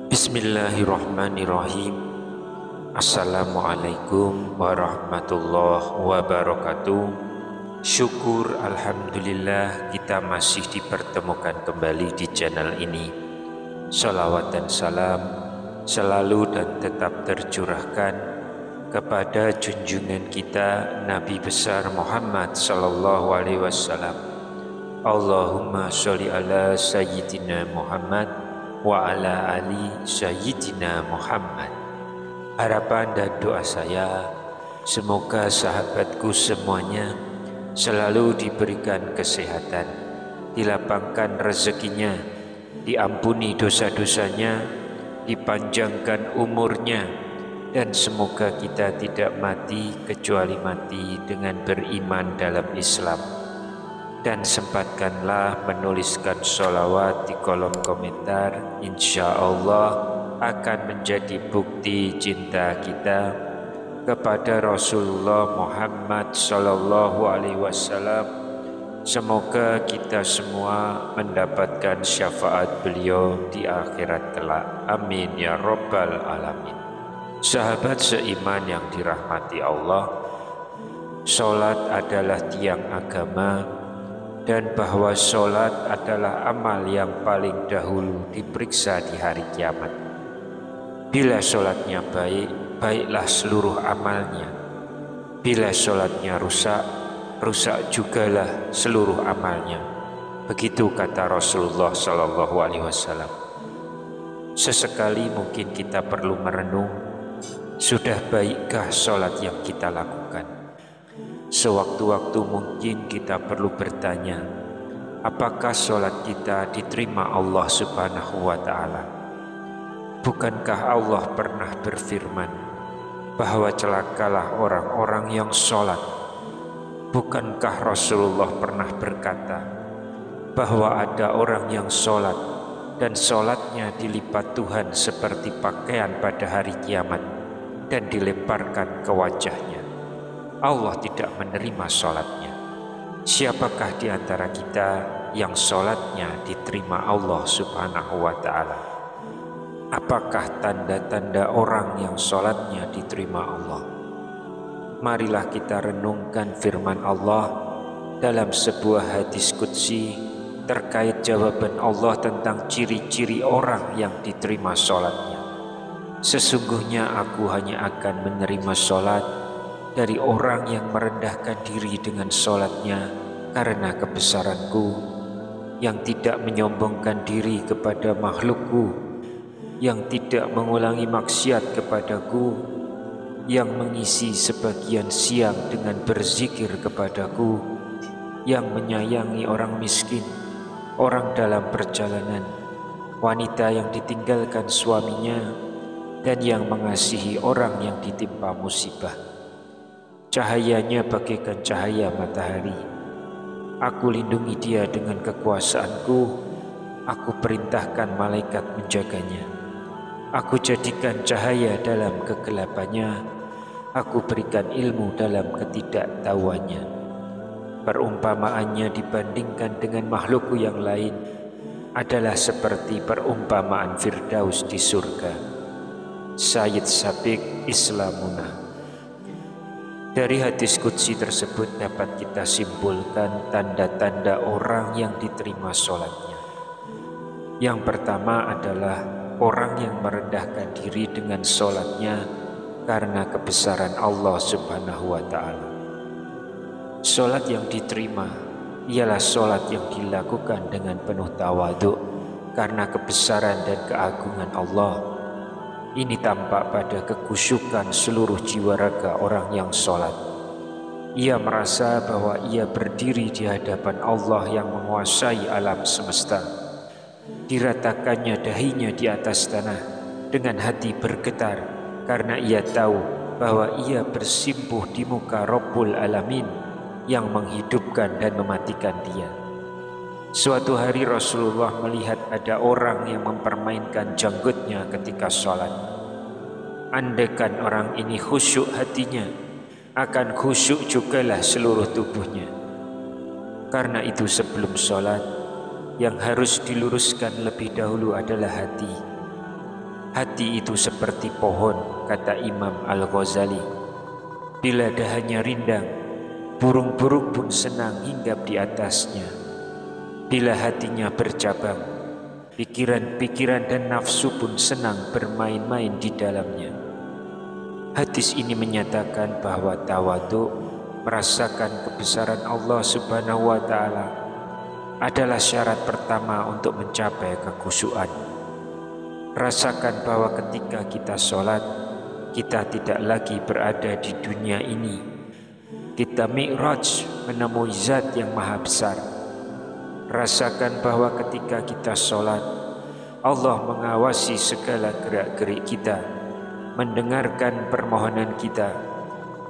Bismillahirrahmanirrahim. Assalamualaikum warahmatullahi wabarakatuh. Syukur alhamdulillah kita masih dipertemukan kembali di channel ini. Salawat dan salam selalu dan tetap tercurahkan kepada junjungan kita Nabi besar Muhammad sallallahu alaihi wasallam. Allahumma sholli ala sayyidina Muhammad wa ala ali sayyidina Muhammad. Harapan dan doa saya, semoga sahabatku semuanya selalu diberikan kesehatan, dilapangkan rezekinya, diampuni dosa-dosanya, dipanjangkan umurnya, dan semoga kita tidak mati kecuali mati dengan beriman dalam Islam. Dan sempatkanlah menuliskan sholawat di kolom komentar. Insya Allah akan menjadi bukti cinta kita kepada Rasulullah Muhammad Sallallahu Alaihi Wasallam. Semoga kita semua mendapatkan syafaat beliau di akhirat kelak. Amin ya Rabbal Alamin. Sahabat seiman yang dirahmati Allah, sholat adalah tiang agama, dan bahwa sholat adalah amal yang paling dahulu diperiksa di hari kiamat. Bila sholatnya baik, baiklah seluruh amalnya. Bila sholatnya rusak, rusak jugalah seluruh amalnya. Begitu kata Rasulullah Sallallahu Alaihi Wasallam. Sesekali mungkin kita perlu merenung, sudah baikkah sholat yang kita lakukan? Sewaktu-waktu mungkin kita perlu bertanya, apakah sholat kita diterima Allah Subhanahu wa Ta'ala? Bukankah Allah pernah berfirman bahwa celakalah orang-orang yang sholat? Bukankah Rasulullah pernah berkata bahwa ada orang yang sholat dan sholatnya dilipat Tuhan seperti pakaian pada hari kiamat dan dilemparkan ke wajahnya? Allah tidak menerima sholatnya. Siapakah di antara kita yang sholatnya diterima Allah Subhanahu wa Ta'ala? Apakah tanda-tanda orang yang sholatnya diterima Allah? Marilah kita renungkan firman Allah dalam sebuah hadis qudsi terkait jawaban Allah tentang ciri-ciri orang yang diterima sholatnya. Sesungguhnya aku hanya akan menerima sholat dari orang yang merendahkan diri dengan sholatnya karena kebesaranku, yang tidak menyombongkan diri kepada makhlukku, yang tidak mengulangi maksiat kepadaku, yang mengisi sebagian siang dengan berzikir kepadaku, yang menyayangi orang miskin, orang dalam perjalanan, wanita yang ditinggalkan suaminya, dan yang mengasihi orang yang ditimpa musibah. Cahayanya bagaikan cahaya matahari. Aku lindungi dia dengan kekuasaanku. Aku perintahkan malaikat menjaganya. Aku jadikan cahaya dalam kegelapannya. Aku berikan ilmu dalam ketidaktahuannya. Perumpamaannya dibandingkan dengan makhlukku yang lain adalah seperti perumpamaan Firdaus di surga. Sayyid Sabiq Islamuna. Dari hadis qudsi tersebut dapat kita simpulkan tanda-tanda orang yang diterima sholatnya. Yang pertama adalah orang yang merendahkan diri dengan sholatnya karena kebesaran Allah Subhanahu wa Ta'ala. Sholat yang diterima ialah sholat yang dilakukan dengan penuh tawadhu karena kebesaran dan keagungan Allah. Ini tampak pada kekhusyukan seluruh jiwa raga orang yang sholat. Ia merasa bahwa ia berdiri di hadapan Allah yang menguasai alam semesta. Diratakannya dahinya di atas tanah dengan hati bergetar karena ia tahu bahwa ia bersimpuh di muka Rabbul Alamin yang menghidupkan dan mematikan dia. Suatu hari Rasulullah melihat ada orang yang mempermainkan janggutnya ketika sholat. Andaikan orang ini khusyuk hatinya, akan khusyuk jugalah seluruh tubuhnya. Karena itu sebelum sholat, yang harus diluruskan lebih dahulu adalah hati. Hati itu seperti pohon, kata Imam Al-Ghazali. Bila dahannya rindang, burung-burung pun senang hinggap di atasnya. Bila hatinya bercabang, pikiran-pikiran dan nafsu pun senang bermain-main di dalamnya. Hadis ini menyatakan bahwa tawadhu, merasakan kebesaran Allah Subhanahu wa Ta'ala, adalah syarat pertama untuk mencapai kekhusyuan. Rasakan bahwa ketika kita sholat, kita tidak lagi berada di dunia ini. Kita mi'raj menemui zat yang maha besar. Rasakan bahwa ketika kita sholat, Allah mengawasi segala gerak-gerik kita, mendengarkan permohonan kita,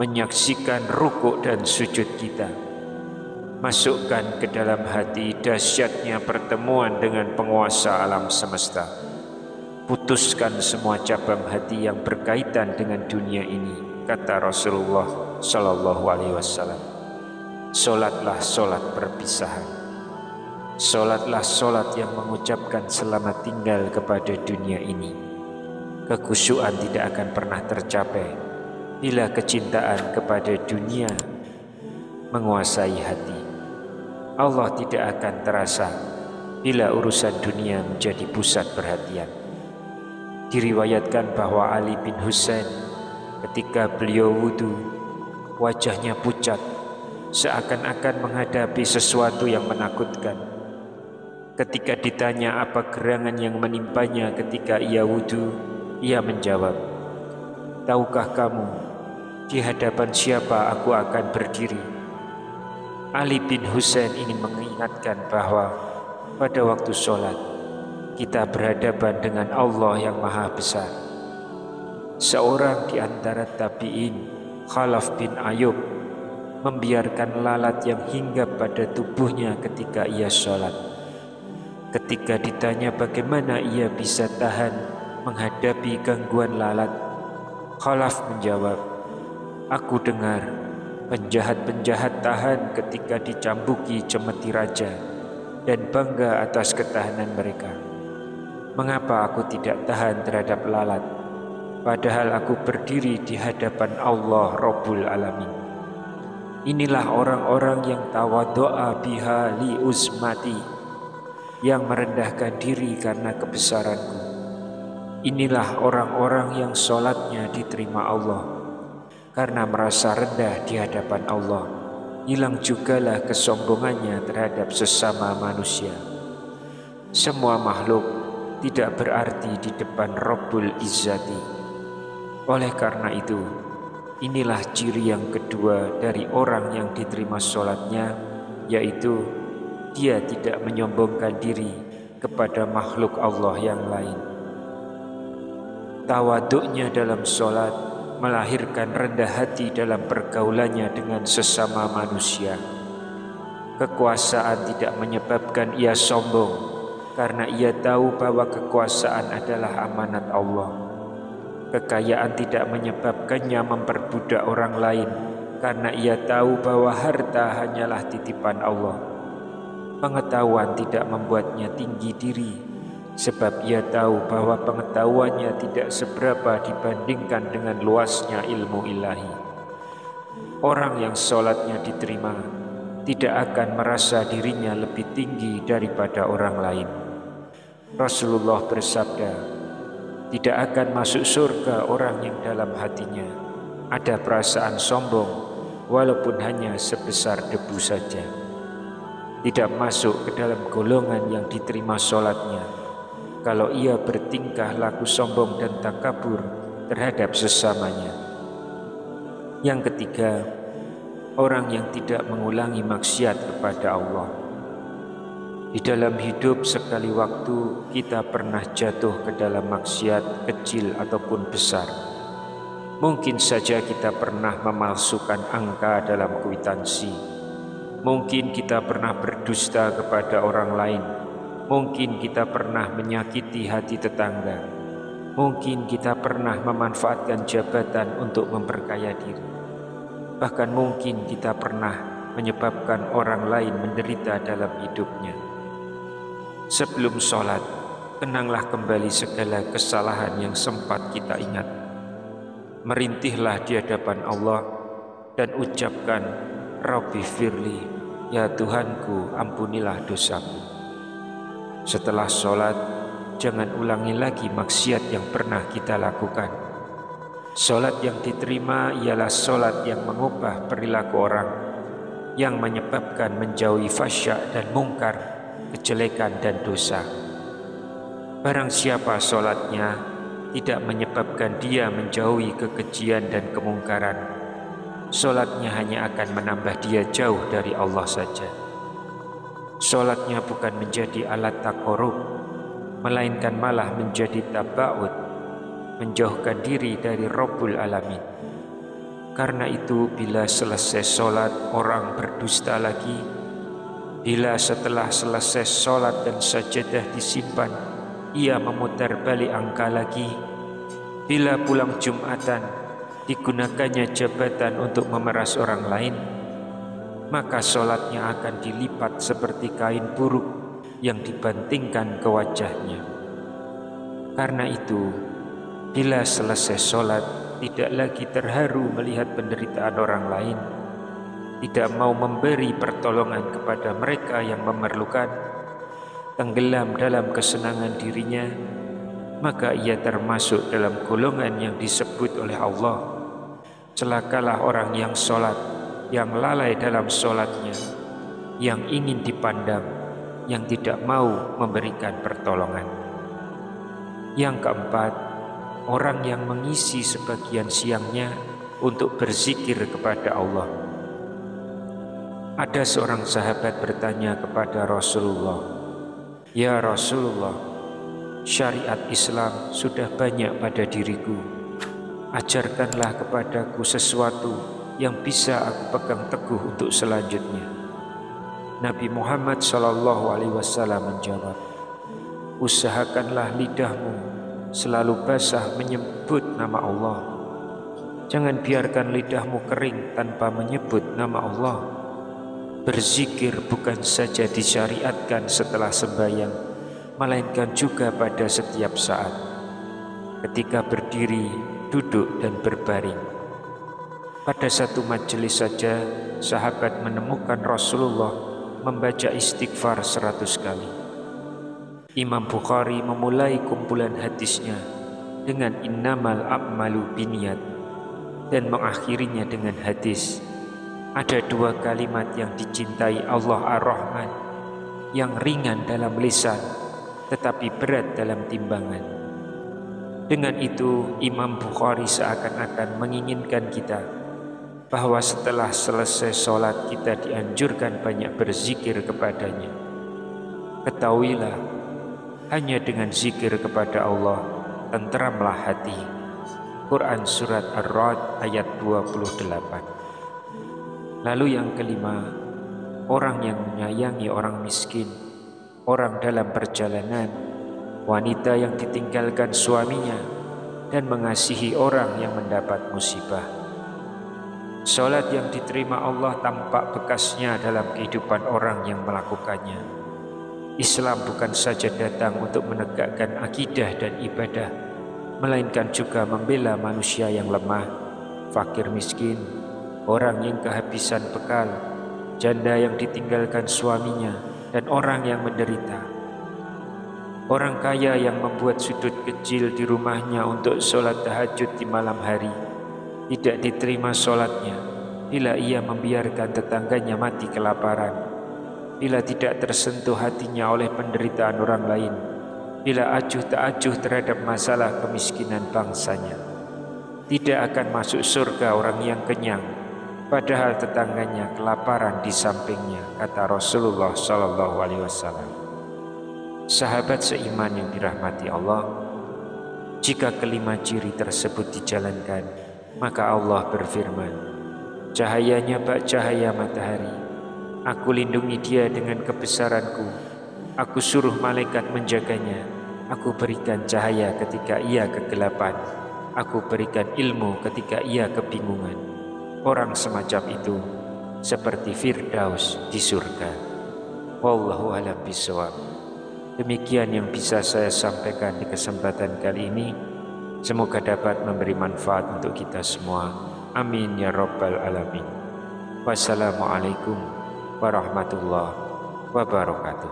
menyaksikan rukuk dan sujud kita. Masukkan ke dalam hati dahsyatnya pertemuan dengan penguasa alam semesta. Putuskan semua cabang hati yang berkaitan dengan dunia ini, kata Rasulullah Sallallahu Alaihi Wasallam. Solatlah solat perpisahan. Solatlah solat yang mengucapkan selamat tinggal kepada dunia ini. Kekhusyuan tidak akan pernah tercapai bila kecintaan kepada dunia menguasai hati. Allah tidak akan terasa bila urusan dunia menjadi pusat perhatian. Diriwayatkan bahwa Ali bin Husain ketika beliau wudhu, wajahnya pucat, seakan-akan menghadapi sesuatu yang menakutkan. Ketika ditanya apa gerangan yang menimpanya ketika ia wudhu, ia menjawab, "Tahukah kamu di hadapan siapa aku akan berdiri?" Ali bin Husain ingin mengingatkan bahwa pada waktu sholat kita berhadapan dengan Allah yang maha besar. Seorang di antara tabi'in, Khalaf bin Ayub, membiarkan lalat yang hinggap pada tubuhnya ketika ia sholat. Ketika ditanya bagaimana ia bisa tahan menghadapi gangguan lalat, Khalaf menjawab, "Aku dengar penjahat-penjahat tahan ketika dicambuki cemeti raja dan bangga atas ketahanan mereka. Mengapa aku tidak tahan terhadap lalat, padahal aku berdiri di hadapan Allah Rabbul Alamin?" Inilah orang-orang yang tawadhu'a biha li uzmati, yang merendahkan diri karena kebesaranku. Inilah orang-orang yang sholatnya diterima Allah karena merasa rendah di hadapan Allah. Hilang jugalah kesombongannya terhadap sesama manusia. Semua makhluk tidak berarti di depan Rabbul Izzati. Oleh karena itu, inilah ciri yang kedua dari orang yang diterima sholatnya, yaitu dia tidak menyombongkan diri kepada makhluk Allah yang lain. Tawaduknya dalam sholat melahirkan rendah hati dalam pergaulannya dengan sesama manusia. Kekuasaan tidak menyebabkan ia sombong, karena ia tahu bahwa kekuasaan adalah amanat Allah. Kekayaan tidak menyebabkannya memperbudak orang lain, karena ia tahu bahwa harta hanyalah titipan Allah. Pengetahuan tidak membuatnya tinggi diri, sebab ia tahu bahwa pengetahuannya tidak seberapa dibandingkan dengan luasnya ilmu ilahi. Orang yang sholatnya diterima tidak akan merasa dirinya lebih tinggi daripada orang lain. Rasulullah bersabda, tidak akan masuk surga orang yang dalam hatinya ada perasaan sombong walaupun hanya sebesar debu saja. Tidak masuk ke dalam golongan yang diterima sholatnya kalau ia bertingkah laku sombong dan takabur terhadap sesamanya. Yang ketiga, orang yang tidak mengulangi maksiat kepada Allah. Di dalam hidup sekali waktu kita pernah jatuh ke dalam maksiat kecil ataupun besar. Mungkin saja kita pernah memalsukan angka dalam kwitansi. Mungkin kita pernah berdusta kepada orang lain. Mungkin kita pernah menyakiti hati tetangga. Mungkin kita pernah memanfaatkan jabatan untuk memperkaya diri. Bahkan mungkin kita pernah menyebabkan orang lain menderita dalam hidupnya. Sebelum sholat, kenanglah kembali segala kesalahan yang sempat kita ingat. Merintihlah di hadapan Allah dan ucapkan, Rabbi firli, ya Tuhanku, ampunilah dosaku. Setelah sholat, jangan ulangi lagi maksiat yang pernah kita lakukan. Sholat yang diterima ialah sholat yang mengubah perilaku orang, yang menyebabkan menjauhi fasyak dan mungkar, kejelekan dan dosa. Barang siapa sholatnya tidak menyebabkan dia menjauhi kekejian dan kemungkaran, sholatnya hanya akan menambah dia jauh dari Allah saja. Sholatnya bukan menjadi alat taqarrub, melainkan malah menjadi taba'ud, menjauhkan diri dari Rabbul Alamin. Karena itu bila selesai sholat orang berdusta lagi, bila setelah selesai sholat dan sajadah disimpan, ia memutar balik angka lagi, bila pulang Jumatan digunakannya jabatan untuk memeras orang lain, maka sholatnya akan dilipat seperti kain buruk yang dibantingkan ke wajahnya. Karena itu, bila selesai sholat tidak lagi terharu melihat penderitaan orang lain, tidak mau memberi pertolongan kepada mereka yang memerlukan, tenggelam dalam kesenangan dirinya, maka ia termasuk dalam golongan yang disebut oleh Allah, celakalah orang yang sholat, yang lalai dalam sholatnya, yang ingin dipandang, yang tidak mau memberikan pertolongan. Yang keempat, orang yang mengisi sebagian siangnya untuk berzikir kepada Allah. Ada seorang sahabat bertanya kepada Rasulullah, "Ya Rasulullah, syariat Islam sudah banyak pada diriku. Ajarkanlah kepadaku sesuatu yang bisa aku pegang teguh untuk selanjutnya." Nabi Muhammad SAW menjawab, "Usahakanlah lidahmu selalu basah menyebut nama Allah. Jangan biarkan lidahmu kering tanpa menyebut nama Allah. Berzikir bukan saja disyariatkan setelah sembahyang, melainkan juga pada setiap saat, ketika berdiri, duduk dan berbaring." Pada satu majelis saja, sahabat menemukan Rasulullah membaca istighfar 100 kali. Imam Bukhari memulai kumpulan hadisnya dengan innamal a'malu binniyat dan mengakhirinya dengan hadis, ada dua kalimat yang dicintai Allah Ar-Rahman, yang ringan dalam lisan tetapi berat dalam timbangan. Dengan itu Imam Bukhari seakan-akan menginginkan kita bahwa setelah selesai sholat kita dianjurkan banyak berzikir kepadanya. Ketahuilah, hanya dengan zikir kepada Allah tenteramlah hati. Quran Surat Ar-Ra'd ayat 28. Lalu yang kelima, orang yang menyayangi orang miskin, orang dalam perjalanan, wanita yang ditinggalkan suaminya, dan mengasihi orang yang mendapat musibah. Salat yang diterima Allah tampak bekasnya dalam kehidupan orang yang melakukannya. Islam bukan saja datang untuk menegakkan akidah dan ibadah, melainkan juga membela manusia yang lemah, fakir miskin, orang yang kehabisan bekal, janda yang ditinggalkan suaminya, dan orang yang menderita. Orang kaya yang membuat sudut kecil di rumahnya untuk sholat tahajud di malam hari, tidak diterima sholatnya bila ia membiarkan tetangganya mati kelaparan, bila tidak tersentuh hatinya oleh penderitaan orang lain, bila acuh tak acuh terhadap masalah kemiskinan bangsanya. Tidak akan masuk surga orang yang kenyang, padahal tetangganya kelaparan di sampingnya, kata Rasulullah SAW. Sahabat seiman yang dirahmati Allah, jika kelima ciri tersebut dijalankan, maka Allah berfirman, cahayanya bak cahaya matahari, aku lindungi dia dengan kebesaranku, aku suruh malaikat menjaganya, Aku berikan cahaya ketika ia kegelapan. Aku berikan ilmu ketika ia kebingungan. Orang semacam itu seperti Firdaus di surga. Wallahu a'lam bishawab. Demikian yang bisa saya sampaikan di kesempatan kali ini. Semoga dapat memberi manfaat untuk kita semua. Amin ya rabbal alamin. Wassalamualaikum warahmatullahi wabarakatuh.